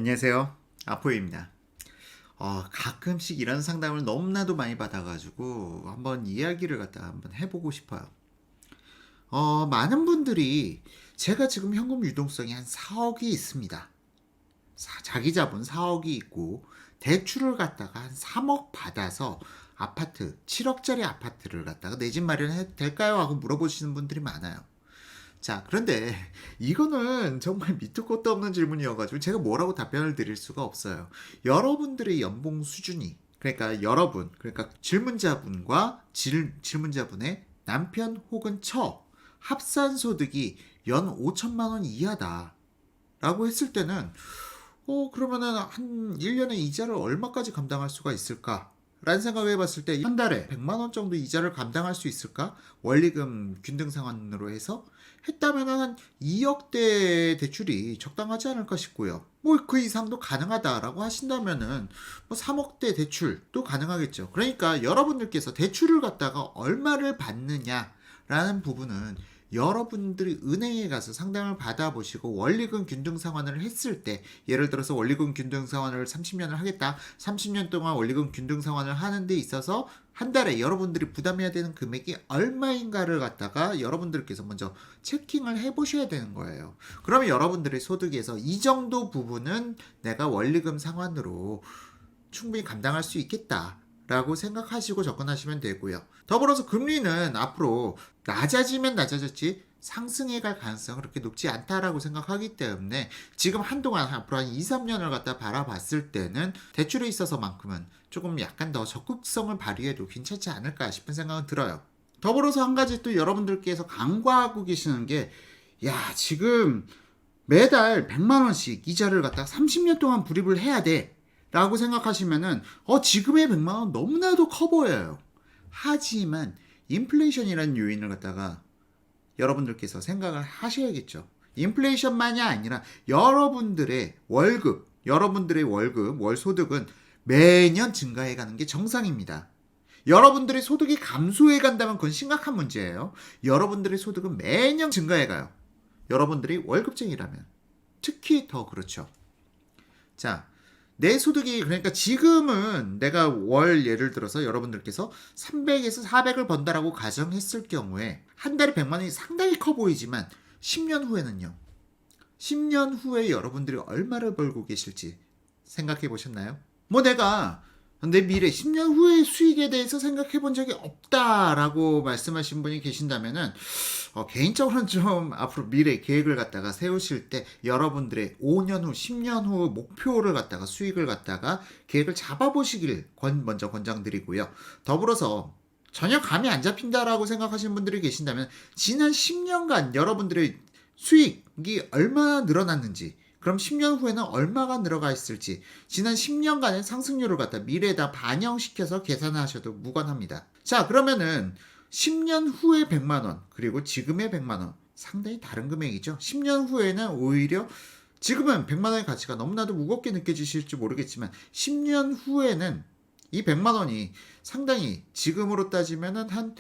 안녕하세요. 아포입니다. 가끔씩 이런 상담을 너무나도 많이 받아가지고 한번 이야기를 갖다 한번 해보고 싶어요. 많은 분들이 제가 지금 현금 유동성이 한 4억이 있습니다. 자기 자본 4억이 있고 대출을 갖다가 한 3억 받아서 아파트 7억짜리 아파트를 갖다가 내 집 마련해도 될까요? 하고 물어보시는 분들이 많아요. 자, 그런데 이거는 정말 밑도 끝도 없는 질문이어가지고 제가 뭐라고 답변을 드릴 수가 없어요. 여러분들의 연봉 수준이, 그러니까 여러분, 그러니까 질문자분과 질문자분의 남편 혹은 처 합산 소득이 연 5천만 원 이하다라고 했을 때는 그러면은 한 1년에 이자를 얼마까지 감당할 수가 있을까? 라는 생각을 해봤을 때 한 달에 100만 원 정도 이자를 감당할 수 있을까? 원리금 균등 상환으로 해서 했다면 한 2억대 대출이 적당하지 않을까 싶고요. 뭐 그 이상도 가능하다라고 하신다면은 뭐 3억대 대출도 가능하겠죠. 그러니까 여러분들께서 대출을 갖다가 얼마를 받느냐라는 부분은 여러분들이 은행에 가서 상담을 받아보시고 원리금 균등 상환을 했을 때, 예를 들어서 원리금 균등 상환을 30년을 하겠다, 30년 동안 원리금 균등 상환을 하는 데 있어서 한 달에 여러분들이 부담해야 되는 금액이 얼마인가를 갖다가 여러분들께서 먼저 체킹을 해보셔야 되는 거예요. 그러면 여러분들의 소득에서 이 정도 부분은 내가 원리금 상환으로 충분히 감당할 수 있겠다 라고 생각하시고 접근하시면 되고요. 더불어서 금리는 앞으로 낮아지면 낮아졌지 상승해 갈 가능성은 그렇게 높지 않다라고 생각하기 때문에 지금 한동안 앞으로 한 2, 3년을 갖다 바라봤을 때는 대출에 있어서만큼은 조금 약간 더 적극성을 발휘해도 괜찮지 않을까 싶은 생각은 들어요. 더불어서 한 가지 또 여러분들께서 간과하고 계시는 게, 야, 지금 매달 100만 원씩 이자를 갖다가 30년 동안 불입을 해야 돼 라고 생각하시면은 지금의 100만 원 너무나도 커 보여요. 하지만 인플레이션이라는 요인을 갖다가 여러분들께서 생각을 하셔야겠죠. 인플레이션만이 아니라 여러분들의 월급, 월 소득은 매년 증가해 가는 게 정상입니다. 여러분들의 소득이 감소해 간다면 그건 심각한 문제예요. 여러분들의 소득은 매년 증가해 가요. 여러분들이 월급쟁이라면 특히 더 그렇죠. 자, 내 소득이, 그러니까 지금은 내가 월 예를 들어서 여러분들께서 300에서 400을 번다라고 가정했을 경우에 한 달에 100만 원이 상당히 커 보이지만 10년 후에는요. 10년 후에 여러분들이 얼마를 벌고 계실지 생각해 보셨나요? 뭐 내가 내 미래 10년 후의 수익에 대해서 생각해 본 적이 없다라고 말씀하신 분이 계신다면은 개인적으로는 좀 앞으로 미래 계획을 갖다가 세우실 때 여러분들의 5년 후, 10년 후 목표를 갖다가 수익을 갖다가 계획을 잡아보시길 먼저 권장드리고요. 더불어서 전혀 감이 안 잡힌다라고 생각하시는 분들이 계신다면 지난 10년간 여러분들의 수익이 얼마나 늘어났는지, 그럼 10년 후에는 얼마가 늘어가 있을지 지난 10년간의 상승률을 갖다 미래에다 반영시켜서 계산하셔도 무관합니다. 자, 그러면은 10년 후에 100만 원 그리고 지금의 100만 원 상당히 다른 금액이죠. 10년 후에는 오히려 지금은 100만 원의 가치가 너무나도 무겁게 느껴지실지 모르겠지만 10년 후에는 이 100만 원이 상당히 지금으로 따지면은 한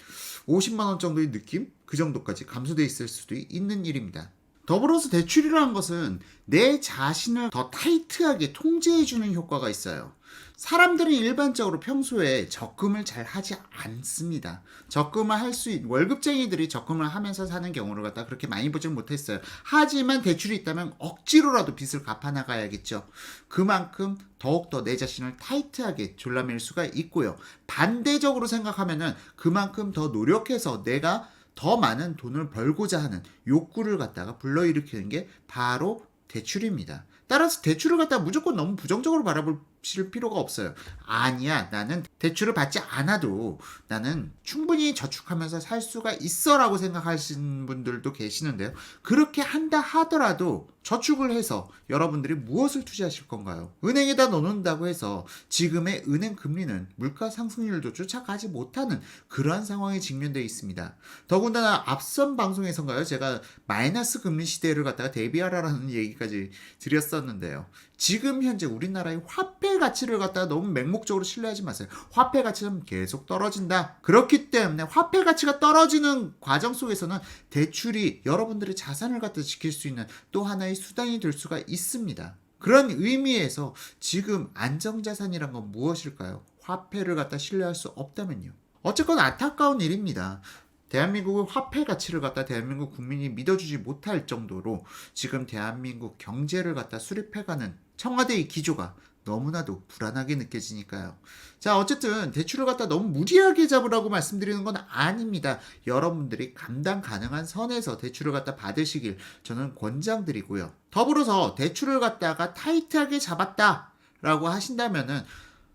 50만 원 정도의 느낌? 그 정도까지 감소돼 있을 수도 있는 일입니다. 더불어서 대출이라는 것은 내 자신을 더 타이트하게 통제해주는 효과가 있어요. 사람들은 일반적으로 평소에 적금을 잘 하지 않습니다. 적금을 월급쟁이들이 적금을 하면서 사는 경우를 갖다 그렇게 많이 보지 못했어요. 하지만 대출이 있다면 억지로라도 빚을 갚아나가야겠죠. 그만큼 더욱더 내 자신을 타이트하게 졸라맬 수가 있고요. 반대적으로 생각하면은 그만큼 더 노력해서 내가 더 많은 돈을 벌고자 하는 욕구를 갖다가 불러일으키는 게 바로 대출입니다. 따라서 대출을 갖다가 무조건 너무 부정적으로 바라보실 필요가 없어요. 아니야, 나는 대출을 받지 않아도 나는 충분히 저축하면서 살 수가 있어 라고 생각하시는 분들도 계시는데요. 그렇게 한다 하더라도 저축을 해서 여러분들이 무엇을 투자하실 건가요? 은행에다 넣는다고 해서 지금의 은행 금리는 물가 상승률도 쫓아가지 못하는 그러한 상황에 직면되어 있습니다. 더군다나 앞선 방송에선가요? 제가 마이너스 금리 시대를 갖다가 대비하라라는 얘기까지 드렸었는데요. 지금 현재 우리나라의 화폐 가치를 갖다가 너무 맹목적으로 신뢰하지 마세요. 화폐 가치는 계속 떨어진다. 그렇기 때문에 화폐 가치가 떨어지는 과정 속에서는 대출이 여러분들의 자산을 갖다 지킬 수 있는 또 하나의 수단이 될 수가 있습니다. 그런 의미에서 지금 안정자산이란 건 무엇일까요? 화폐를 갖다 신뢰할 수 없다면요. 어쨌건 안타까운 일입니다. 대한민국의 화폐 가치를 갖다 대한민국 국민이 믿어주지 못할 정도로 지금 대한민국 경제를 갖다 수립해가는 청와대의 기조가 너무나도 불안하게 느껴지니까요. 자, 어쨌든 대출을 갖다 너무 무리하게 잡으라고 말씀드리는 건 아닙니다. 여러분들이 감당 가능한 선에서 대출을 갖다 받으시길 저는 권장드리고요. 더불어서 대출을 갖다가 타이트하게 잡았다라고 하신다면은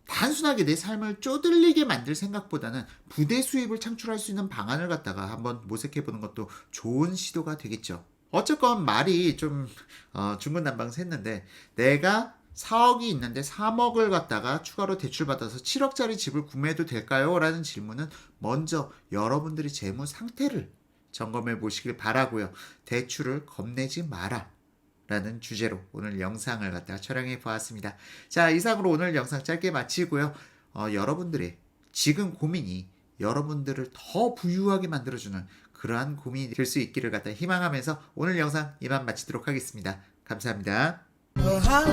단순하게 내 삶을 쪼들리게 만들 생각보다는 부대 수입을 창출할 수 있는 방안을 갖다가 한번 모색해 보는 것도 좋은 시도가 되겠죠. 어쨌건 말이 좀 중구난방했는데, 내가 4억이 있는데 3억을 갖다가 추가로 대출받아서 7억짜리 집을 구매해도 될까요? 라는 질문은 먼저 여러분들이 재무 상태를 점검해 보시길 바라고요. 대출을 겁내지 마라 라는 주제로 오늘 영상을 갖다가 촬영해 보았습니다. 자, 이상으로 오늘 영상 짧게 마치고요. 여러분들의 지금 고민이 여러분들을 더 부유하게 만들어주는 그러한 고민이 될 수 있기를 갖다 희망하면서 오늘 영상 이만 마치도록 하겠습니다. 감사합니다. How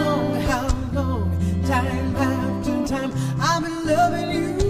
long, time after time, I'm in love with you.